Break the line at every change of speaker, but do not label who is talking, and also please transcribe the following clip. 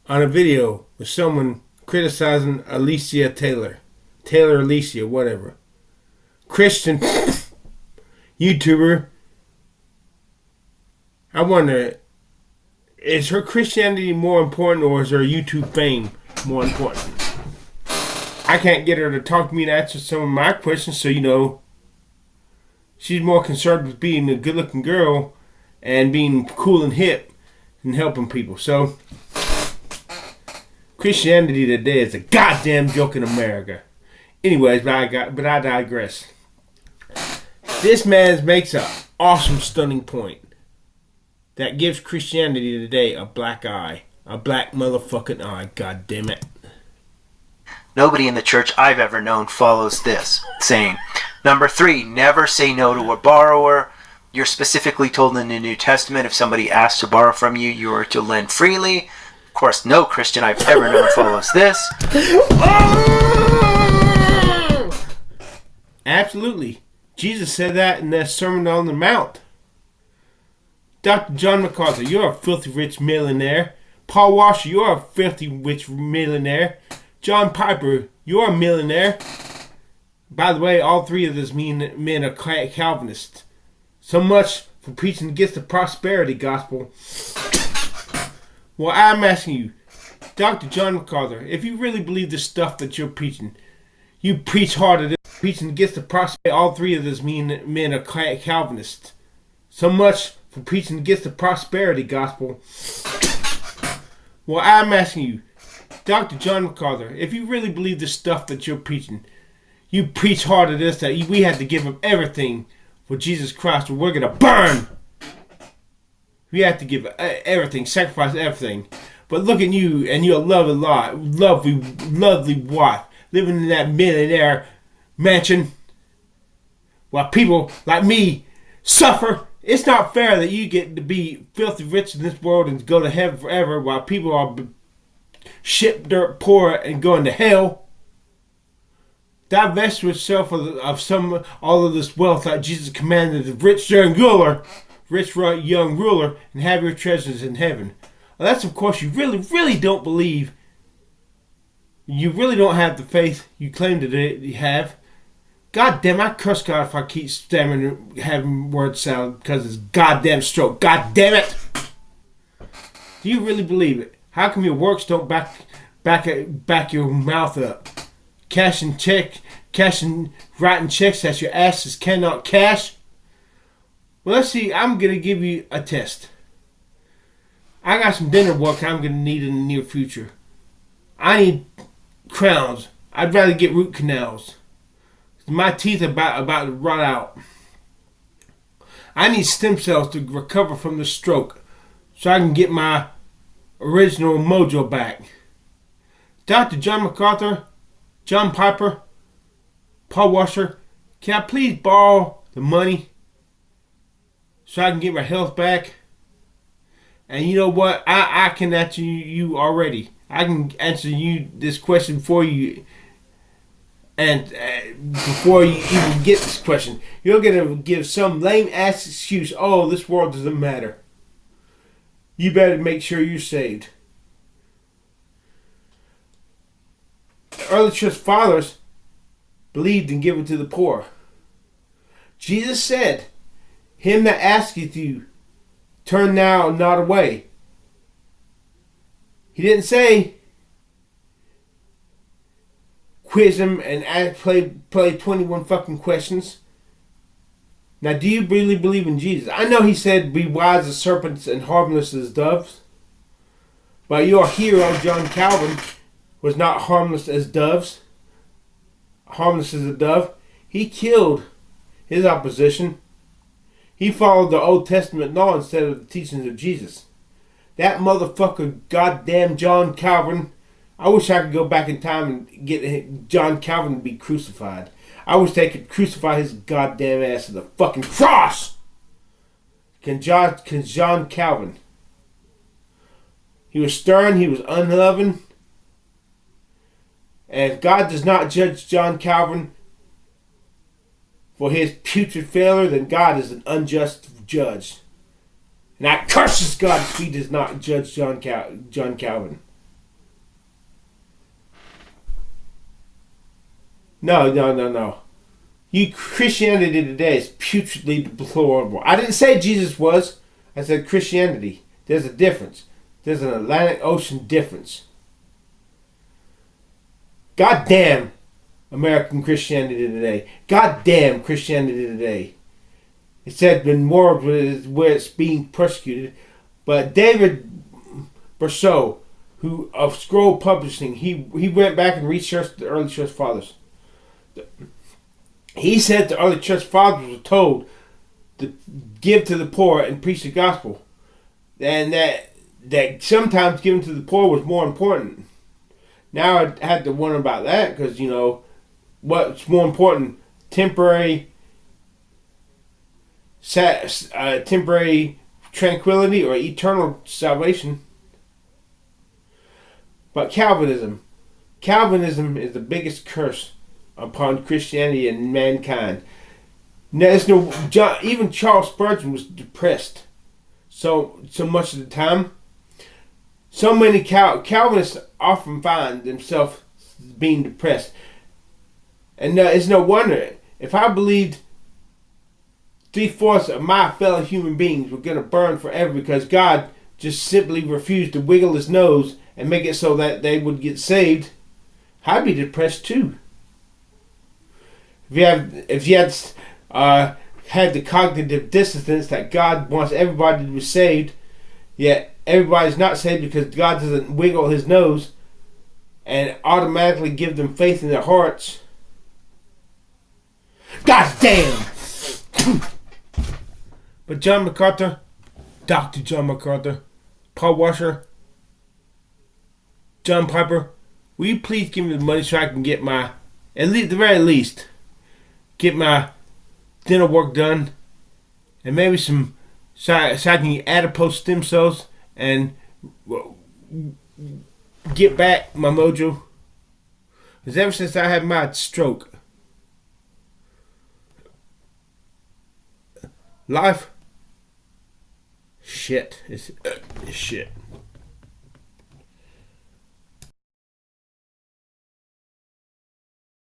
on a video with someone criticizing Alicia Taylor Alicia, whatever. Christian YouTuber. I wonder, is her Christianity more important or is her YouTube fame more important? I can't get her to talk to me and answer some of my questions, so she's more concerned with being a good-looking girl and being cool and hip and helping people. So, Christianity today is a goddamn joke in America. Anyways, but I digress. This man makes an awesome, stunning point that gives Christianity today a black eye. A black motherfucking eye, god damn it.
Nobody in the church I've ever known follows this saying. Number 3, never say no to a borrower. You're specifically told in the New Testament if somebody asks to borrow from you, you are to lend freely. Of course, no Christian I've ever known follows this.
Absolutely. Jesus said that in that Sermon on the Mount. Dr. John MacArthur, you're a filthy rich millionaire. Paul Washer, you're a filthy rich millionaire. John Piper, you're a millionaire. By the way, all three of those men are Calvinists. So much for preaching against the prosperity gospel. Well, I'm asking you, Dr. John MacArthur, if you really believe the stuff that you're preaching, you preach hard at it, preaching against the prosperity. All three of those men are Calvinists. So much for preaching against the prosperity gospel. Well, I'm asking you, Dr. John MacArthur, if you really believe the stuff that you're preaching, you preach hard at this, that we had to give up everything for Jesus Christ, or we're going to burn. We have to give everything, sacrifice everything. But look at you and your lovely wife living in that millionaire mansion while people like me suffer. It's not fair that you get to be filthy rich in this world and go to heaven forever while people are shit dirt poor and going to hell. Divest yourself of all of this wealth like Jesus commanded the rich young ruler, and have your treasures in heaven. Well, that's of course you really don't believe. You really don't have the faith you claim to have. God damn, I curse God if I keep stammering, having word salad because it's goddamn stroke. God damn it! Do you really believe it? How come your works don't back your mouth up? Cashing writing checks that your asses cannot cash. Well, let's see. I'm gonna give you a test. I got some dinner work I'm gonna need in the near future. I need crowns. I'd rather get root canals. My teeth are about to rot out. I need stem cells to recover from the stroke so I can get my original mojo back. Dr. John MacArthur, John Piper, Paul Washer, can I please borrow the money so I can get my health back? And you know what? I can answer you already. I can answer you this question for you. And before you even get this question, you're going to give some lame ass excuse. Oh, this world doesn't matter. You better make sure you're saved. The early church fathers believed in giving to the poor. Jesus said, him that asketh you, turn now not away. He didn't say, quiz him and play 21 fucking questions. Now, do you really believe in Jesus? I know he said, be wise as serpents and harmless as doves. But your hero, John Calvin, was not harmless as doves. Harmless as a dove. He killed his opposition. He followed the Old Testament law instead of the teachings of Jesus. That motherfucker, goddamn John Calvin. I wish I could go back in time and get John Calvin to be crucified. I wish they could crucify his goddamn ass to the fucking cross. Can John Calvin. He was stern, he was unloving. And if God does not judge John Calvin for his putrid failure, then God is an unjust judge. And I curses God if he does not judge John Calvin. No. You Christianity today is putridly deplorable. I didn't say Jesus was. I said Christianity. There's a difference. There's an Atlantic Ocean difference. God damn American Christianity today. God damn Christianity today. It said in world where it's being persecuted. But David Berceau, who of Scroll Publishing, he went back and researched the early church fathers. He said the early church fathers were told to give to the poor and preach the gospel, and that sometimes giving to the poor was more important. Now I had to wonder about that because, you know, what's more important, temporary tranquility or eternal salvation? But Calvinism is the biggest curse upon Christianity and mankind. Even Charles Spurgeon was depressed so much of the time. So many Calvinists often find themselves being depressed. And it's no wonder. If I believed 3/4 of my fellow human beings were going to burn forever because God just simply refused to wiggle his nose and make it so that they would get saved, I'd be depressed too. If you had the cognitive dissonance that God wants everybody to be saved, yet everybody's not saved because God doesn't wiggle his nose and automatically give them faith in their hearts. God damn! But John MacArthur, Dr. John MacArthur, Paul Washer, John Piper, will you please give me the money so I can get my, at the very least, get my dental work done, and maybe so I can get adipose stem cells and get back my mojo. Because ever since I had my stroke, life, shit. It's shit.